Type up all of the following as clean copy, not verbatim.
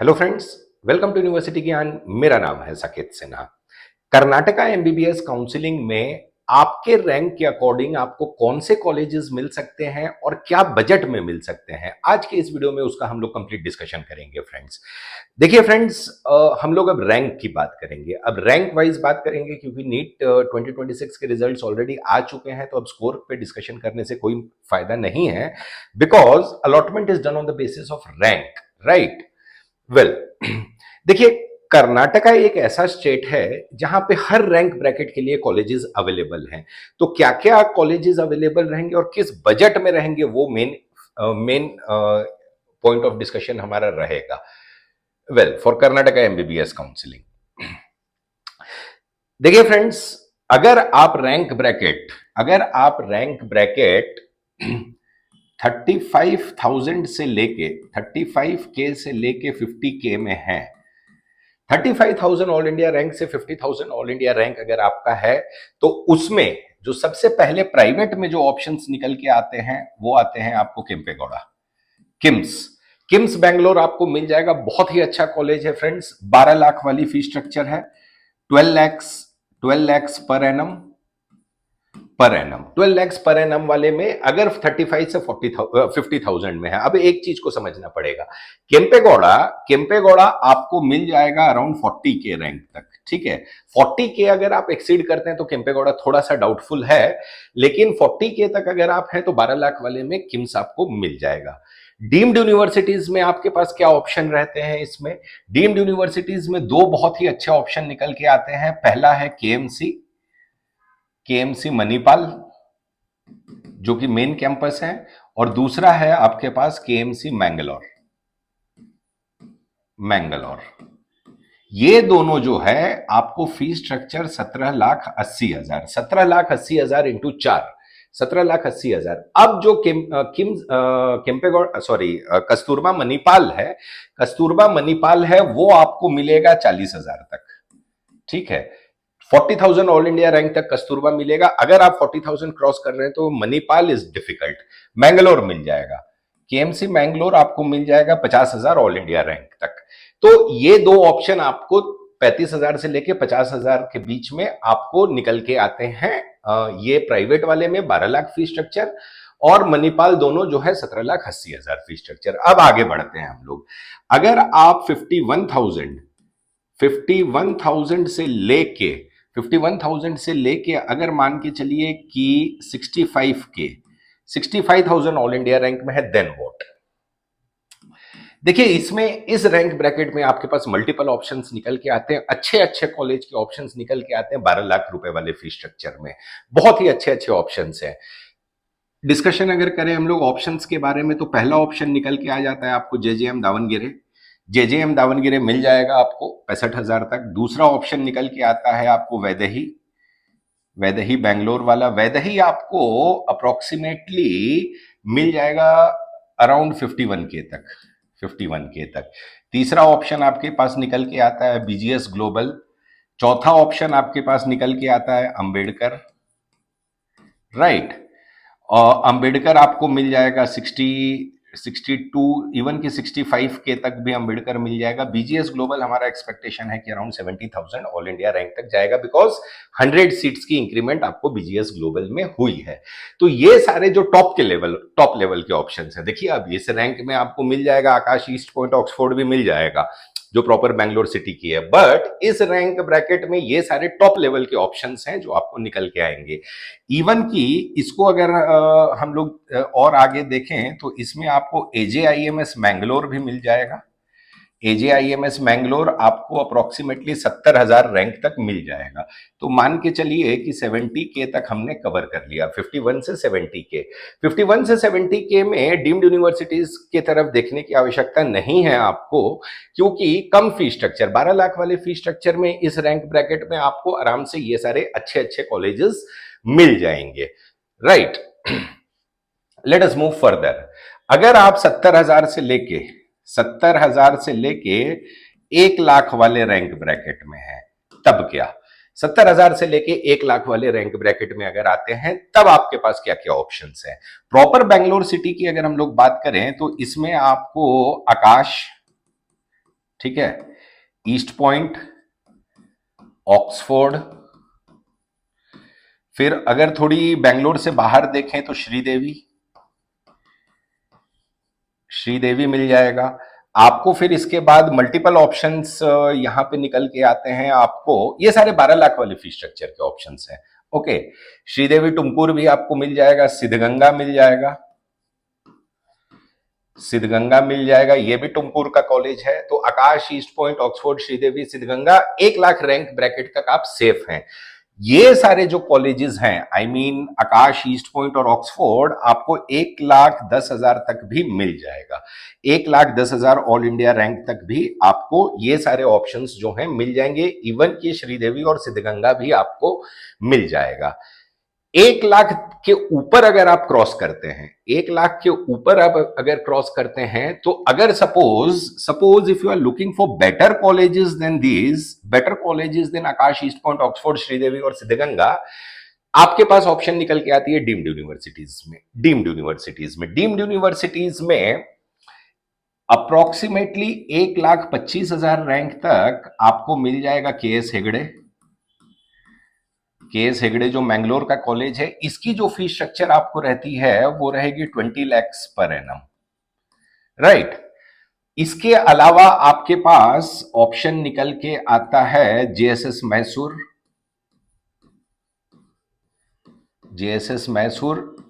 Hello friends, welcome to university Gyan. मेरा नाम है साकेत सिन्हा। कर्नाटका एमबीबीएस काउंसलिंग में आपके रैंक के अकॉर्डिंग आपको कौन से कॉलेजेस मिल सकते हैं और क्या बजट में मिल सकते हैं, आज के इस वीडियो में उसका हम लोग कंप्लीट डिस्कशन करेंगे फ्रेंड्स। देखिए फ्रेंड्स, हम लोग अब रैंक की बात करेंगे। अब रैंक वाइज बात करेंगे क्योंकि नीट 2026 के रिजल्ट्स ऑलरेडी आ चुके हैं, तो अब स्कोर पे डिस्कशन करने से कोई फायदा नहीं है, because allotment is done on the basis of rank, right. Well देखिए, कर्नाटका एक ऐसा स्टेट है जहां पे हर रैंक ब्रैकेट के लिए कॉलेजेस अवेलेबल हैं। तो क्या क्या कॉलेजेस अवेलेबल रहेंगे और किस बजट में रहेंगे, वो मेन पॉइंट ऑफ डिस्कशन हमारा रहेगा। Well, for Karnataka MBBS counselling, देखिए फ्रेंड्स, अगर आप रैंक ब्रैकेट 35,000 से लेके 35K से लेके 50K में है, 35,000 ऑल इंडिया रैंक से 50,000 ऑल इंडिया रैंक अगर आपका है, तो उसमें जो सबसे पहले प्राइवेट में जो ऑप्शंस निकल के आते हैं वो आते हैं आपको केम्पेगौड़ा, किम्स। किम्स बैंगलोर आपको मिल जाएगा, बहुत ही अच्छा कॉलेज है फ्रेंड्स। 12 लाख वाली फीस स्ट्रक्चर है, 12 lakhs per annum 12 lakhs per annum वाले में अगर 35 से 50,000 में है। अब एक चीज को समझना पड़ेगा, केम्पेगौड़ा आपको मिल जाएगा अराउंड 40K रैंक तक, ठीक है। 40K अगर आप एक्सीड करते हैं तो केम्पेगौड़ा थोड़ा सा डाउटफुल है, लेकिन 40K तक अगर आप हैं तो 12 लाख वाले में किम्स आपको मिल जाएगा। डीम्ड यूनिवर्सिटीज में आपके पास क्या ऑप्शन रहते हैं? इसमें डीम्ड यूनिवर्सिटीज में दो बहुत ही अच्छे ऑप्शन निकल के आते हैं। पहला है केएमसी मणिपाल, जो कि मेन कैंपस है, और दूसरा है आपके पास केएमसी मैंगलोर। ये दोनों जो है आपको फीस स्ट्रक्चर 17,80,000 इंटू 4, 17,80,000। अब जो कस्तूरबा मणिपाल है वो आपको मिलेगा 40,000 तक, ठीक है। 40,000 ऑल इंडिया रैंक तक कस्तूरबा मिलेगा। अगर आप 40,000 क्रॉस कर रहे हैं तो मणिपाल इज डिफिकल्ट। मैंगलोर मिल जाएगा, केएमसी मैंगलोर आपको मिल जाएगा 50,000 ऑल इंडिया रैंक तक। तो ये दो ऑप्शन आपको 35,000 से लेके 50,000 के बीच में आपको निकल के आते हैं। ये प्राइवेट वाले में 12 लाख फीस स्ट्रक्चर, और मणिपाल दोनों जो है 17,80,000 फीस स्ट्रक्चर। अब आगे बढ़ते हैं हम लोग। अगर आप 51,000 से लेके अगर मान के चलिए कि 65,000 ऑल इंडिया रैंक में है, देन व्हाट? देखिए, इसमें इस रैंक ब्रैकेट में आपके पास मल्टीपल ऑप्शंस निकल के आते हैं, अच्छे अच्छे कॉलेज के ऑप्शंस निकल के आते हैं 12 लाख रुपए वाले फीस स्ट्रक्चर में। बहुत ही अच्छे अच्छे ऑप्शंस हैं। डिस्कशन अगर करें हम लोग ऑप्शंस के बारे में, तो पहला ऑप्शन निकल के आ जाता है आपको जेजेएम दावनगिरे मिल जाएगा आपको 65,000 तक। दूसरा ऑप्शन निकल के आता है आपको वैदेही बैंगलोर वाला। वैदेही आपको अप्रोक्सीमेटली मिल जाएगा अराउंड 51K तक। तीसरा ऑप्शन आपके पास निकल के आता है बीजीएस ग्लोबल। चौथा ऑप्शन आपके पास निकल के आता है अंबेडकर, राइट। और अंबेडकर आपको मिल जाएगा 62, इवन कि 65K तक भी अंबेडकर मिल जाएगा। बीजीएस ग्लोबल हमारा एक्सपेक्टेशन है कि अराउंड 70,000 ऑल इंडिया रैंक तक जाएगा, बिकॉज 100 सीट्स की इंक्रीमेंट आपको बीजीएस ग्लोबल में हुई है। तो ये सारे जो टॉप लेवल के ऑप्शन है। देखिए, अब इस रैंक में आपको मिल जाएगा आकाश ईस्ट पॉइंट, ऑक्सफोर्ड भी मिल जाएगा जो प्रॉपर बैंगलोर सिटी की है, बट इस रैंक ब्रैकेट में ये सारे टॉप लेवल के ऑप्शंस हैं जो आपको निकल के आएंगे। इवन कि इसको अगर हम लोग और आगे देखें तो इसमें आपको एजेआईएमएस मैंगलोर भी मिल जाएगा। एजेआईएमएस मैंगलोर आपको अप्रोक्सीमेटली 70,000 रैंक तक मिल जाएगा। तो मान के चलिए कि 70K तक हमने कवर कर लिया। 51 से 70K में डीम्ड यूनिवर्सिटीज की तरफ देखने की आवश्यकता नहीं है आपको, क्योंकि कम फीस स्ट्रक्चर 12 लाख वाले फीस स्ट्रक्चर में इस रैंक ब्रैकेट में आपको आराम से ये सारे अच्छे अच्छे कॉलेजेस मिल जाएंगे, right. Let us move further. अगर आप 70,000 से लेके 1 लाख वाले रैंक ब्रैकेट में है, तब क्या? 70,000 से लेके 1 लाख वाले रैंक ब्रैकेट में अगर आते हैं, तब आपके पास क्या क्या ऑप्शंस हैं? प्रॉपर बैंगलोर सिटी की अगर हम लोग बात करें तो इसमें आपको आकाश, ठीक है, ईस्ट पॉइंट, ऑक्सफोर्ड, फिर अगर थोड़ी बेंगलोर से बाहर देखें तो श्रीदेवी, श्रीदेवी मिल जाएगा आपको। फिर इसके बाद मल्टीपल ऑप्शंस यहां पे निकल के आते हैं आपको, ये सारे 12 लाख वाले फीस स्ट्रक्चर के ऑप्शंस हैं। ओके, श्रीदेवी टुमकुर भी आपको मिल जाएगा, सिद्धगंगा मिल जाएगा, सिद्धगंगा मिल जाएगा, ये भी टुमकुर का कॉलेज है। तो Akash, East Point, Oxford, Sridevi, Siddaganga, 1 lakh rank bracket तक आप सेफ हैं। ये सारे जो कॉलेजेस हैं, I mean Akash, East Point और ऑक्सफोर्ड, आपको 1,10,000 तक भी मिल जाएगा। 1,10,000 ऑल इंडिया रैंक तक भी आपको ये सारे ऑप्शंस जो हैं मिल जाएंगे। इवन कि श्रीदेवी और सिद्धगंगा भी आपको मिल जाएगा। 1 लाख के ऊपर अगर आप क्रॉस करते हैं, 1 लाख के ऊपर आप अगर क्रॉस करते हैं, तो अगर suppose if you are looking for better colleges than these, better colleges than Akash, East Point, Oxford, Sridevi और सिद्धगंगा, आपके पास ऑप्शन निकल के आती है डीम्ड यूनिवर्सिटीज में। डीम्ड यूनिवर्सिटीज में अप्रोक्सीमेटली 1,25,000 रैंक तक आपको मिल जाएगा के एस हेगड़े जो मैंगलोर का कॉलेज है। इसकी जो फीस स्ट्रक्चर आपको रहती है वो रहेगी 20 lakhs पर एनम, राइट। इसके अलावा आपके पास ऑप्शन निकल के आता है JSS Mysore,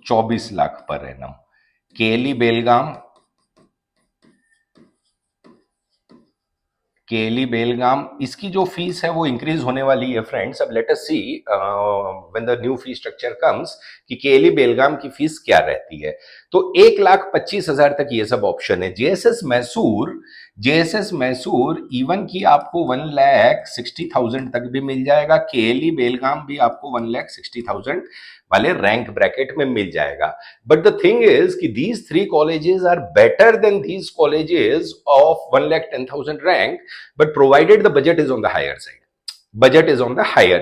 24 lakh per annum, KLE बेलगाम, इसकी जो फीस है वो इंक्रीज होने वाली है फ्रेंड्स। अब let us see when the new fee structure comes कि केएलई बेलगाम की फीस क्या रहती है। तो 1,25,000 तक ये सब ऑप्शन है। जेएसएस मैसूर इवन की आपको 1,60,000 तक भी मिल जाएगा। केएलई बेलगाम भी आपको 1,60,000 वाले रैंक ब्रैकेट में मिल जाएगा। बट द थिंग इज कि these 3 colleges are better than these colleges of 1,10,000 rank, but provided the budget is on the higher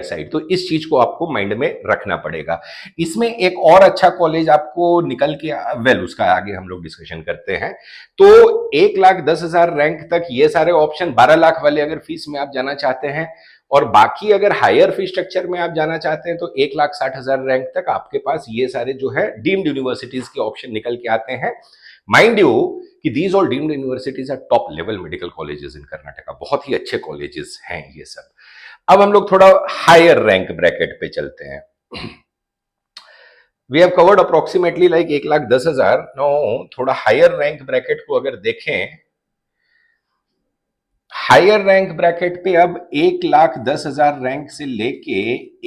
side. तो इस चीज को आपको माइंड में रखना पड़ेगा। इसमें एक और अच्छा कॉलेज आपको निकल के, उसका आगे हम लोग डिस्कशन करते हैं। तो 1,10,000 रैंक तक ये सारे ऑप्शन, 12 लाख वाले अगर फीस में आप जाना चाहते हैं, और बाकी अगर हायर फी स्ट्रक्चर में आप जाना चाहते हैं तो 1,60,000 रैंक तक आपके पास ये सारे जो है डीम्ड यूनिवर्सिटीज के ऑप्शन निकल के आते हैं। माइंड यू कि these all deemed universities are top level medical colleges in Karnataka, बहुत ही अच्छे कॉलेजेस हैं ये सब। अब हम लोग थोड़ा हायर रैंक ब्रैकेट पे चलते हैं। We have covered approximately like 1,10,000। No, थोड़ा हायर रैंक ब्रैकेट को अगर देखें, हायर रैंक ब्रैकेट पे अब 1,10,000 रैंक से लेके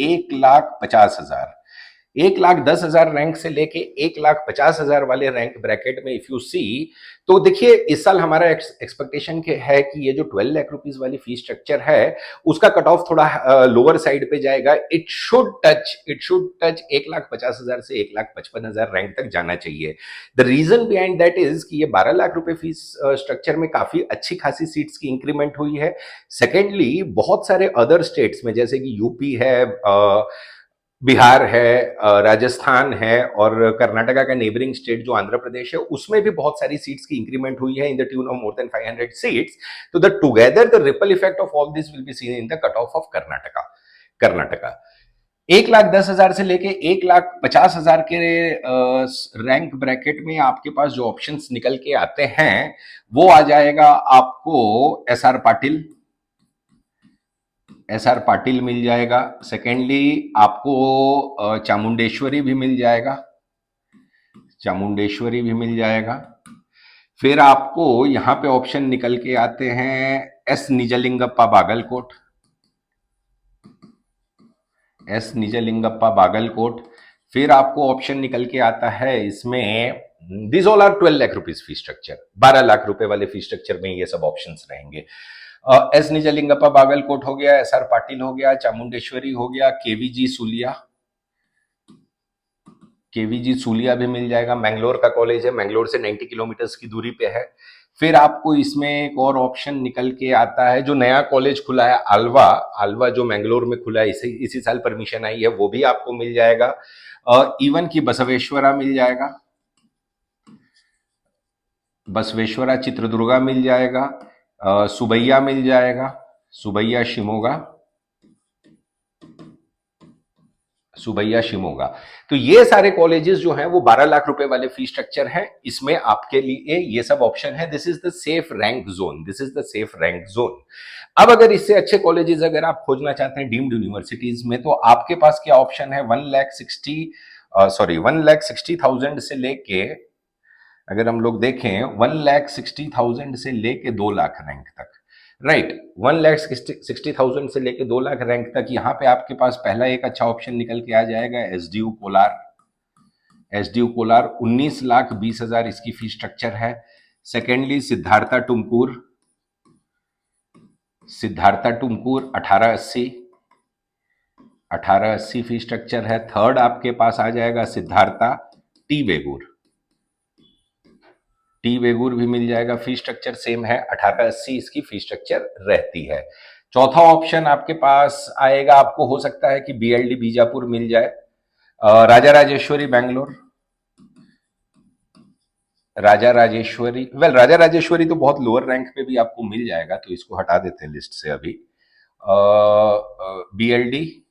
1,50,000, 1,10,000 रैंक से लेके 1,50,000 वाले रैंक ब्रैकेट में इफ यू सी, तो देखिए इस साल हमारा एक्सपेक्टेशन है कि ये जो 12 लाख रुपीस वाली फीस स्ट्रक्चर है उसका कट ऑफ थोड़ा लोअर साइड पे जाएगा। इट शुड टच 1,50,000 से 1,55,000 रैंक तक जाना चाहिए। The reason behind that is कि ये 12 लाख रुपए फीस स्ट्रक्चर में काफी अच्छी खासी सीट्स की इंक्रीमेंट हुई है। सेकेंडली, बहुत सारे अदर स्टेट्स में जैसे कि यूपी है, बिहार है, राजस्थान है, और कर्नाटका का नेबरिंग स्टेट जो आंध्र प्रदेश है, उसमें भी बहुत सारी सीट्स की इंक्रीमेंट हुई है in the tune of more than 500 seats. तो the together the ripple effect of all this will be seen in the cut off of Karnataka. 1,10,000 से लेके 1,50,000 के रैंक ब्रैकेट में आपके पास जो ऑप्शंस निकल के आते हैं वो आ जाएगा आपको एस आर पाटिल मिल जाएगा। सेकेंडली आपको चामुंडेश्वरी भी मिल जाएगा। फिर आपको यहां पे ऑप्शन निकल के आते हैं एस निजलिंगप्पा बागलकोट। फिर आपको ऑप्शन निकल के आता है इसमें, this all are 12 lakh rupees fee structure, 12 lakh रुपए वाले फी स्ट्रक्चर में ये सब ऑप्शंस रहेंगे। एस निजलिंगप्पा बागलकोट हो गया, एस आर पाटिल हो गया, चामुंडेश्वरी हो गया, केवीजी सूलिया भी मिल जाएगा। मैंगलोर का कॉलेज है, मैंगलोर से 90 किलोमीटर की दूरी पे है। फिर आपको इसमें एक और ऑप्शन निकल के आता है, जो नया कॉलेज खुला है आल्वा जो मैंगलोर में खुला है, इसी साल परमिशन आई है, वो भी आपको मिल जाएगा। इवन की बसवेश्वरा मिल जाएगा, बसवेश्वरा चित्रदुर्गा मिल जाएगा। सुबैया मिल जाएगा, सुबैया शिमोगा, सुबैया शिमोगा। तो ये सारे कॉलेजेस जो हैं वो 12 लाख रुपए वाले फी स्ट्रक्चर हैं। इसमें आपके लिए ये सब ऑप्शन है। This is the safe rank zone, this is the safe rank zone. अब अगर इससे अच्छे कॉलेजेस अगर आप खोजना चाहते हैं डीम्ड यूनिवर्सिटीज में, तो आपके पास क्या ऑप्शन है? 1,60,000 से लेके, अगर हम लोग देखें 1,60,000 से लेके 2 लाख रैंक तक, राइट, 1,60,000 से लेके 2 लाख रैंक तक, यहां पे आपके पास पहला एक अच्छा ऑप्शन निकल के आ जाएगा एसडीयू कोलार। एसडीयू कोलार 19,20,000 इसकी फी स्ट्रक्चर है। Secondly Siddhartha Tumkur, Siddhartha Tumkur 1880 fee structure है। थर्ड आपके पास आ जाएगा सिद्धार्था टी वेगूर, टी वेगूर भी मिल जाएगा, फी स्ट्रक्चर सेम है, 1880 इसकी फी स्ट्रक्चर रहती है। चौथा ऑप्शन आपके पास आएगा, आपको हो सकता है कि बीएलडी बीजापुर मिल जाए। राजा राजेश्वरी बैंगलोर, राजा राजेश्वरी, राजा राजेश्वरी तो बहुत लोअर रैंक पे भी आपको मिल जाएगा, तो इसको हटा देते हैं लिस्ट से अभी। BLD,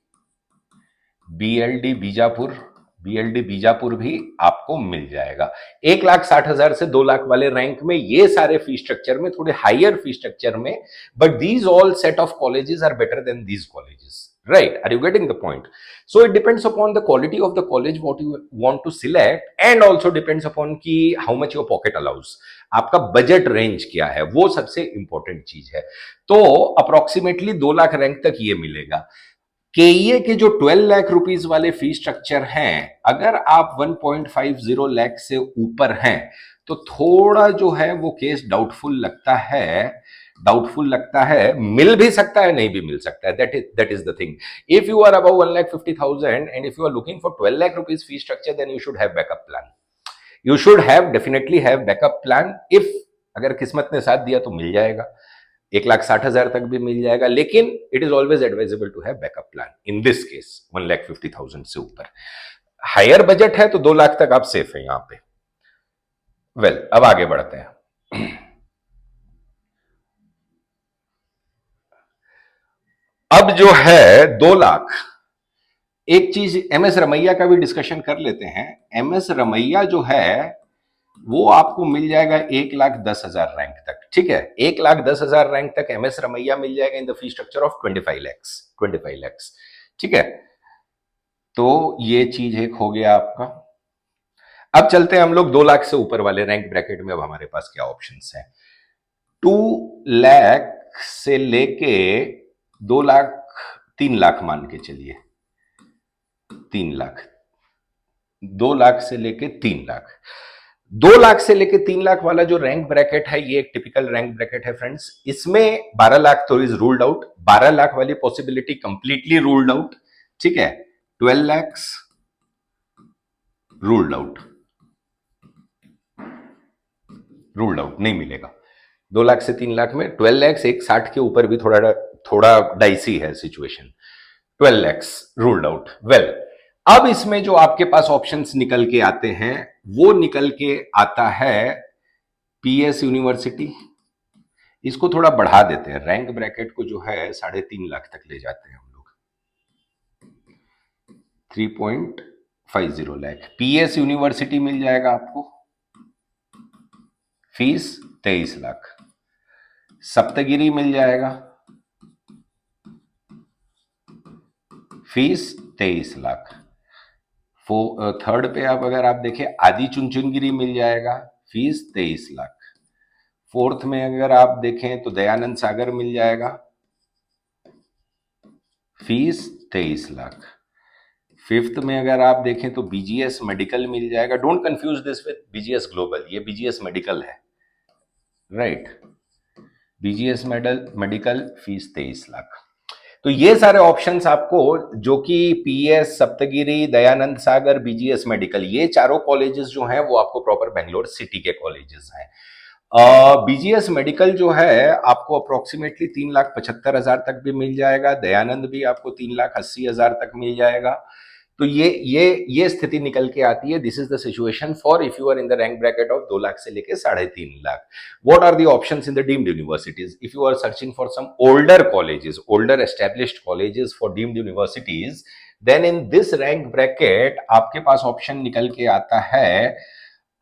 BLD Bijapur, BLD Bijapur भी आपको मिल जाएगा। 1,60,000 से 2 लाख वाले रैंक में, ये सारे फी स्ट्रक्चर में, थोड़े हायर फी स्ट्रक्चर में, but these all set of colleges are better than these colleges, right? Are you getting the point? So it depends upon the quality of the college what you want to select, and also depends upon कि how much your pocket allows, आपका budget range क्या है, वो सबसे important चीज है। तो approximately 2 lakh rank तक ये मिलेगा। केईए के जो 12 लाख रुपीस वाले फी स्ट्रक्चर हैं, अगर आप 1.50 लाख से ऊपर हैं, तो थोड़ा जो है वो केस डाउटफुल लगता है, डाउटफुल लगता है। मिल भी सकता है, नहीं भी मिल सकता है, that is the thing. If you are above 1,50,000 and if you are looking for 12 lakh rupees fee structure, then you should have backup plan, you should have definitely have backup plan. If अगर किस्मत ने साथ दिया तो मिल जाएगा, 1,60,000 तक भी मिल जाएगा, लेकिन it is always advisable to have backup plan in this case 1,50,000 से ऊपर। हायर बजट है तो 2 लाख तक आप सेफ है यहां पे। अब आगे बढ़ते हैं। अब जो है 2 लाख, एक चीज एमएस रमैया का भी डिस्कशन कर लेते हैं। एमएस रमैया जो है वो आपको मिल जाएगा 1,10,000 रैंक तक, ठीक है, 1,10,000 रैंक तक एमएस रमैया मिल जाएगा in the fee structure of 25 lakhs, ठीक है। तो ये चीज एक हो गया आपका। अब चलते हैं हम लोग 2 लाख से ऊपर वाले रैंक ब्रैकेट में। अब हमारे पास क्या ऑप्शंस हैं? 2 लाख से लेके 2 लाख, 3 लाख मान के चलिए, 3 लाख, 2 लाख से लेके 3 लाख, 2 लाख से लेके 3 लाख वाला जो रैंक ब्रैकेट है, ये एक टिपिकल रैंक ब्रैकेट है फ्रेंड्स। इसमें 12 लाख तो इज रूल्ड आउट, 12 लाख वाली पॉसिबिलिटी कंप्लीटली रूल्ड आउट, ठीक है। 12 lakhs ruled out, ruled out नहीं मिलेगा। 2 लाख से 3 लाख में 12 lakhs, 1,60 के ऊपर भी थोड़ा थोड़ा डाइसी है सिचुएशन। 12 lakhs ruled out. अब इसमें जो आपके पास ऑप्शंस निकल के आते हैं, वो निकल के आता है पीएस यूनिवर्सिटी। इसको थोड़ा बढ़ा देते हैं, रैंक ब्रैकेट को जो है 3.5 लाख तक ले जाते हैं हम लोग, 3.50 लाख। पीएस यूनिवर्सिटी मिल जाएगा आपको, फीस 23 लाख। सप्तगिरी मिल जाएगा, फीस 23 लाख। थर्ड पे आप अगर आप देखें, आदि चुनचुनगिरी मिल जाएगा, फीस 23 लाख। फोर्थ में अगर आप देखें तो दयानंद सागर मिल जाएगा, फीस 23 लाख। फिफ्थ में अगर आप देखें तो बीजीएस मेडिकल मिल जाएगा। Don't confuse this with BGS global, ये बीजीएस मेडिकल है, right. BGS medical, fees 23 lakh. तो ये सारे ऑप्शंस आपको, जो कि PS, Saptagiri, Dayanand Sagar, BGS medical, ये चारों कॉलेजेस जो हैं वो आपको प्रॉपर बेंगलोर सिटी के कॉलेजेस हैं। बीजीएस मेडिकल जो है आपको अप्रोक्सीमेटली 3,75,000 तक भी मिल जाएगा। दयानंद भी आपको 3,80,000 तक मिल जाएगा। तो ये स्थिति निकल के आती है। This is the situation for if you are in the rank bracket of 2 lakh से लेके 3.5 lakh. What are the options in the deemed universities? If you are searching for some older colleges, older established colleges for deemed universities, then in this rank bracket आपके पास option निकल के आता है।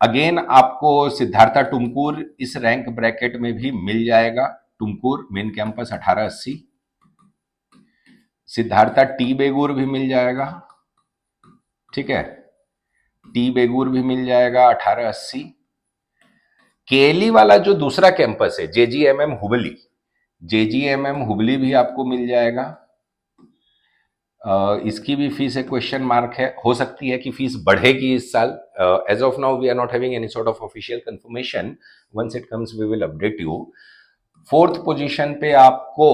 Again आपको सिद्धार्था टुमकुर इस रैंक ब्रैकेट में भी मिल जाएगा। Tumkur main campus 1880, Siddhartha T Begur भी मिल जाएगा, ठीक है, टी बेगूर भी मिल जाएगा 1880। केली वाला जो दूसरा कैंपस है जेजीएमएम हुबली, जेजीएमएम हुबली भी आपको मिल जाएगा। इसकी भी फीस एक क्वेश्चन मार्क है, हो सकती है कि फीस बढ़ेगी इस साल। As of now we are not having any sort of official confirmation, once it comes we will update you. Fourth position पे आपको,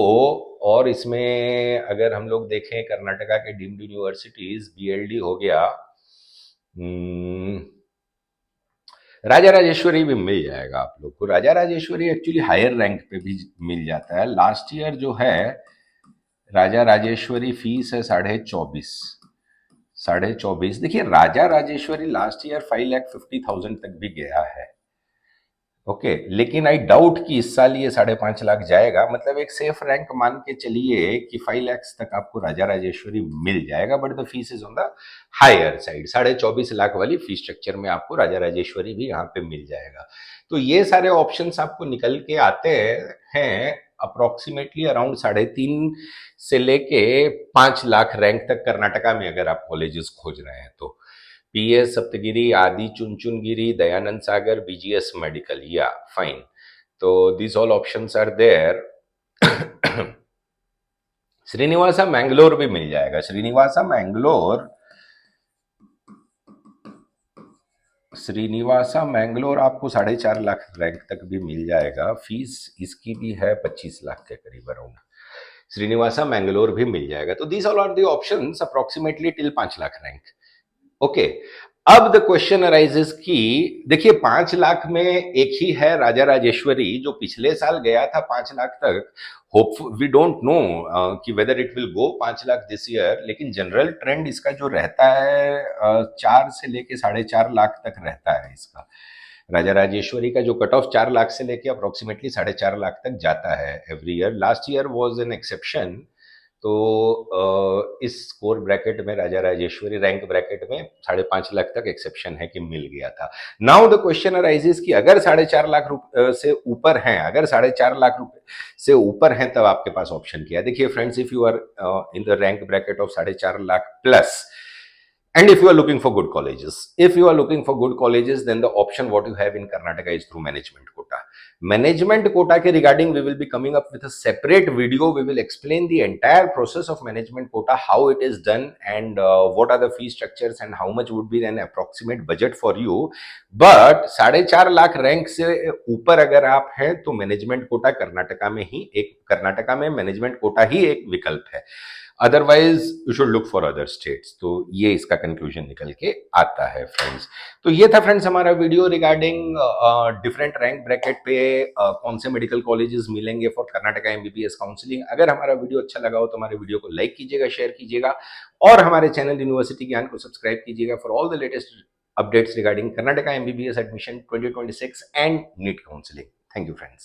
और इसमें अगर हम लोग देखें कर्नाटका के डीम्ड यूनिवर्सिटीज, बीएलडी हो गया, राजा राजेश्वरी भी मिल जाएगा आप लोग को। राजा राजेश्वरी एक्चुअली हायर रैंक पे भी मिल जाता है। लास्ट ईयर जो है राजा राजेश्वरी फीस है 24.5। देखिए राजा राजेश्वरी लास्ट ईयर 5,50,000 तक भी गया है, ओके, लेकिन आई डाउट कि इस साल ये 5.5 लाख जाएगा। मतलब एक सेफ रैंक मान के चलिए कि 5 लाख तक आपको राजा राजेश्वरी मिल जाएगा, but the fees is on the higher side. 24.5 lakh वाली फीस स्ट्रक्चर में आपको राजा राजेश्वरी भी यहाँ पे मिल जाएगा। तो ये सारे ऑप्शंस आपको निकल के आते हैं अप्रोक्सीमेटली अराउंड 3.5 से लेके 5 लाख रैंक तक कर्नाटका में, अगर आप कॉलेजेस खोज रहे हैं तो। PS Saptagiri, Adichunchanagiri, Dayananda Sagar, BGS medical, या फाइन। तो this all options are there. Srinivasa Mangalore भी मिल जाएगा। श्रीनिवासा मैंगलोर आपको 4.5 लाख रैंक तक भी मिल जाएगा। फीस इसकी भी है 25 लाख के करीब अराउंड। श्रीनिवासा मैंगलोर भी मिल जाएगा। तो these all are the options approximately till 5 lakh rank, okay. अब द क्वेश्चन अराइजेस कि देखिए 5 लाख में एक ही है राजा राजेश्वरी जो पिछले साल गया था 5 लाख तक। होप वी डोंट नो कि whether it will go 5 lakh this year, लेकिन जनरल ट्रेंड इसका जो रहता है 4 से लेके 4.5 लाख तक रहता है इसका। राजा राजेश्वरी का जो कट ऑफ 4 लाख से लेके अप्रोक्सीमेटली 4.5 लाख तक जाता है every year. Last year was an exception. तो इस स्कोर ब्रैकेट में राजा राजेश्वरी रैंक ब्रैकेट में 5.5 लाख तक एक्सेप्शन है कि मिल गया था। नाउ द क्वेश्चन अराइजेस कि अगर 4.5 लाख से ऊपर हैं, अगर 4.5 लाख रुपए से ऊपर हैं, तब आपके पास ऑप्शन क्या है? देखिए friends, if you are in the rank bracket of 4.5 lakh plus, and if you are looking for good colleges, then the option what you have in Karnataka is through management quota. Management quota ke regarding we will be coming up with a separate video. We will explain the entire process of management quota, how it is done, and what are the fee structures and how much would be an approximate budget for you. But 4.5 lakh rank से ऊपर अगर आप हैं तो management quota Karnataka में management quota ही एक विकल्प है। Otherwise you should look for other states. तो ये इसका कंक्लूजन निकल के आता है फ्रेंड्स। तो ये था फ्रेंड्स हमारा video regarding different rank bracket पे कौन से मेडिकल कॉलेजेस मिलेंगे फॉर कर्नाटका एमबीबीएस काउंसलिंग। अगर हमारा वीडियो अच्छा लगा हो तो हमारे वीडियो को लाइक कीजिएगा, शेयर कीजिएगा, और हमारे चैनल यूनिवर्सिटी ज्ञान को सब्सक्राइब कीजिएगा for all the latest updates regarding Karnataka MBBS admission 2026 and NEET counselling. Thank you friends.